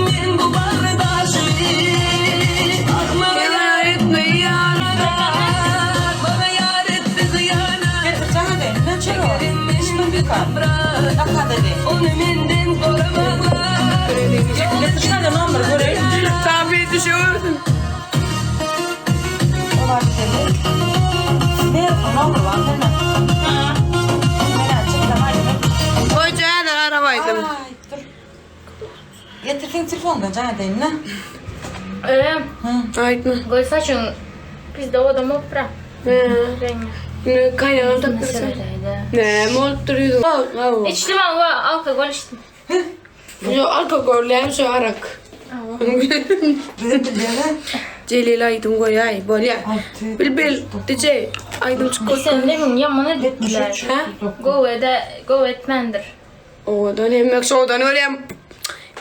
Gönlümün bu bardaşı yar etme yar bana yar etti ziyana sana de ne çelo şimdi bir kamera dakika dedi onu menden korumalar ne dışarıda numara göre Tabii düşüyorsun. o var dedi ne numara var değil mi? Ha. Merak etme hadi. Hoca da arabaydım. Ay dur. Getirken telefonda canım değil mi? Ait mi? Gol saçın biz de o adamı bırak. Ne kaynağım taktırsın. Ne mol duruyordu. İçtim ama alkol içtim. Yo alkogolle hem şu arak. Celil aydım koy ay bolya. Bil dice aydım çıkıyor. Sen de mi yamana gittiler. Go etmendir. O da ne mek sodan öyle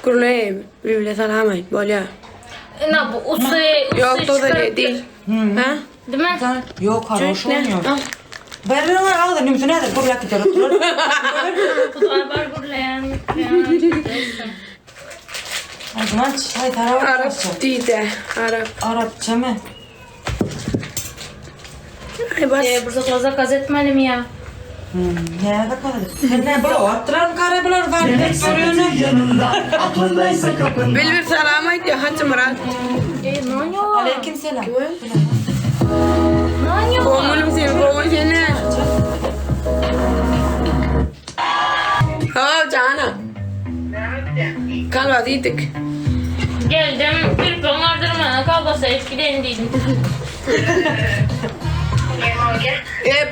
kurulay bile salamet bolya. Ne bu usu Yok da ne değil. Ha? Değil mi? Yok хорошо olmuyor. Ben al da nimse ne de kurlak gidiyor. Var burada yani. O zaman çay tarafa Arap değil de Arap. Arapça mı? Ay bas. Burada fazla gaz etmedim ya. Ne de kaldı. Ne bu? Attıran karabiler var. Ne soruyorsun? Bil salamet ya hacı Murat. Ne oluyor? Aleyküm selam. Ne oluyor? Oğlum sen bu seni. Ha cana. Kalma dedik. Geldim bir pınardırmana kalbasa eskiden değilim.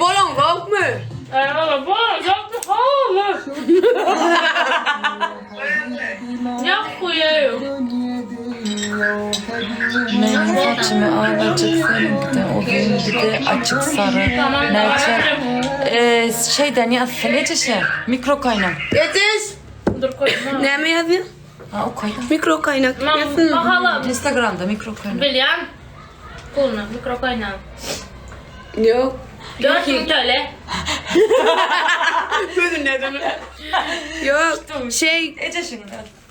Bolon yok mu? Valla bu çok da havalı. Ya koyuyor. Benim saçımı ağlacık seninki o gün bir de açık sarı. Tamam Nerede? Şeyden yazsın Eciş'e. Mikro kaynak. Yetiş. Dur koyma. Ne mi yazıyor? Ha o kaynak. Mikro kaynak. Mam Yazın. pahalı. Instagram'da mikro kaynak. Biliyorum. Kulna mikro kaynağı. Yok. 4000 TL. Gözün neden? Yok. Şey. Eciş'in.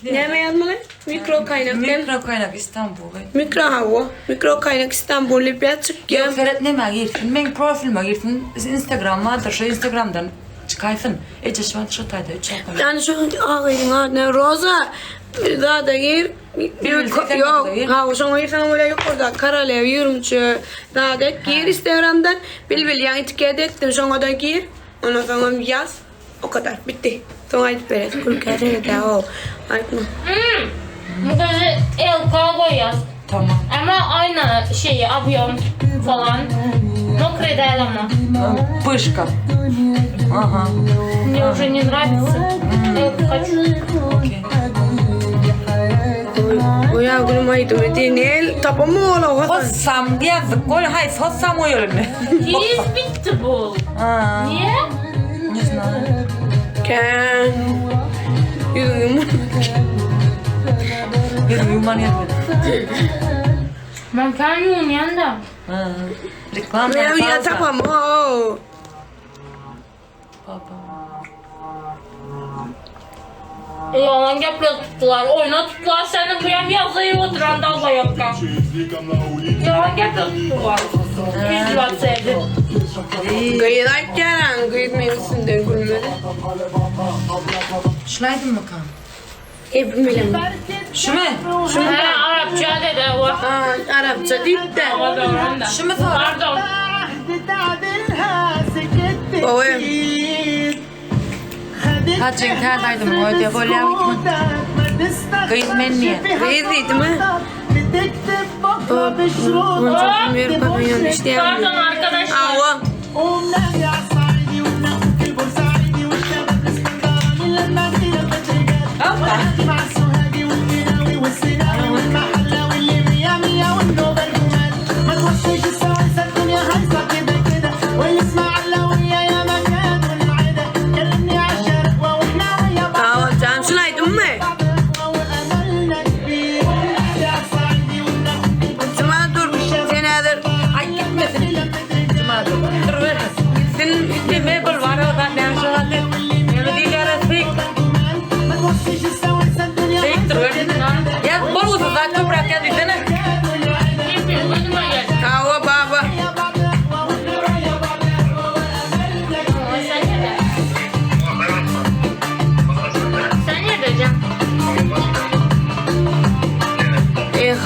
Ne mi yazmalı? Mikro kaynak. Mikro kaynak İstanbul. Mikro hava. Mikro kaynak İstanbul. Bir çıkıyor. Yok Ferhat ne mi girsin? Ben profilime girsin. Instagram'a da şu Instagram'dan çıkarsın. Eceş var şu tayda 3 ay. Yani şu ağayın ne Roza. Daha da gir. Yok. Ha sonra girsen böyle yukarıda Karalev yürümçü. Daha da gir Instagram'dan. Bil yani etiket ettim. Sonra da gir. Ondan sonra yaz. O kadar. Bitti. Sonra ait böyle. Kul kere de o. Ait mı? Bu gözü el koyuyor. Tamam. Ama aynı şeyi abiyon falan. Мокрый дай лама. Пышка. Ага. Мне уже не нравится. Я хочу. Okey. O ya gülüm aydı ödeyim. El tapamı ola o kadar. Hossam yazık. Gol hay hossam o yönü. Из bitti bu. Ha. Niye? Ne знаю. Ken. Yüzüm. Bir yuman yapıyor. Ben kendim yandım. Ha. Reklam Ne ya fazla. tapamı o. Baba. Yalan yapıyor tuttular. Oyna tuttular. Seni bu yan yazıyı oturan da da yapkan. Yalan yapıyor tuttular. Biz var sevdi. Gıyıdak gelen gıyıt mevzusundan gülmedi. Şunaydın mı kan? Hep bilim. Şu mu? Ha, Arapça dedi o. Aa, Arapça değil de. Pardon. Şu mu sonra? Pardon. Oğlum. Hacı intihardaydım. O diye böyle yapma. Kayıt men niye? Gıyıt değil mi? Onca bir bakın yanlış diye. Pardon arkadaşlar. Aa,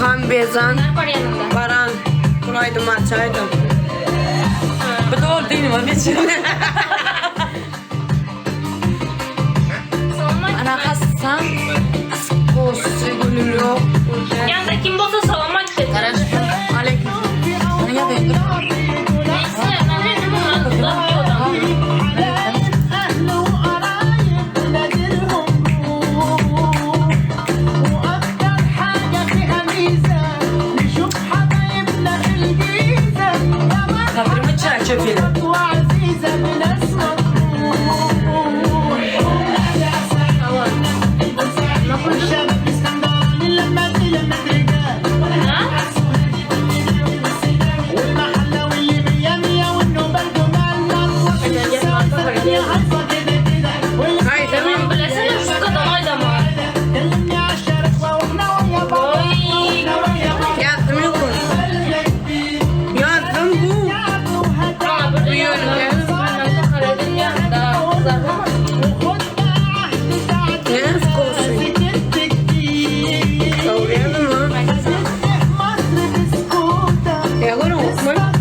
Han Bezan, Ne var yanında? Baran, buraydım açaydım. Bu doğru değil mi? Ana Hasan. Gülüm yok. yanında kim bolsa salamat dedi. Aleyküm. Ne yapıyorsun? Neyse ben de bunu tutamıyordum. Kapırımı çırak çöpüyle. Hayır tamam. Tamam bilesene şu kadar oynama. Oy. Yattım yok. Yattım bu. Ama böyle Duyuyorum ya. yanında karadın yanında kızarma. Ne koşuyor? Kavrayalım mı? Ya bunu okuma.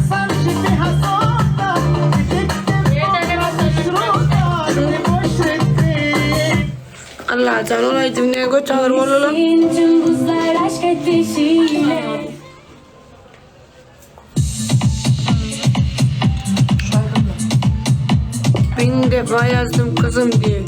Allah can olaydım ne götür olalım. Tüm buzlar aşk ateşiyle. Bin defa yazdım kızım diye.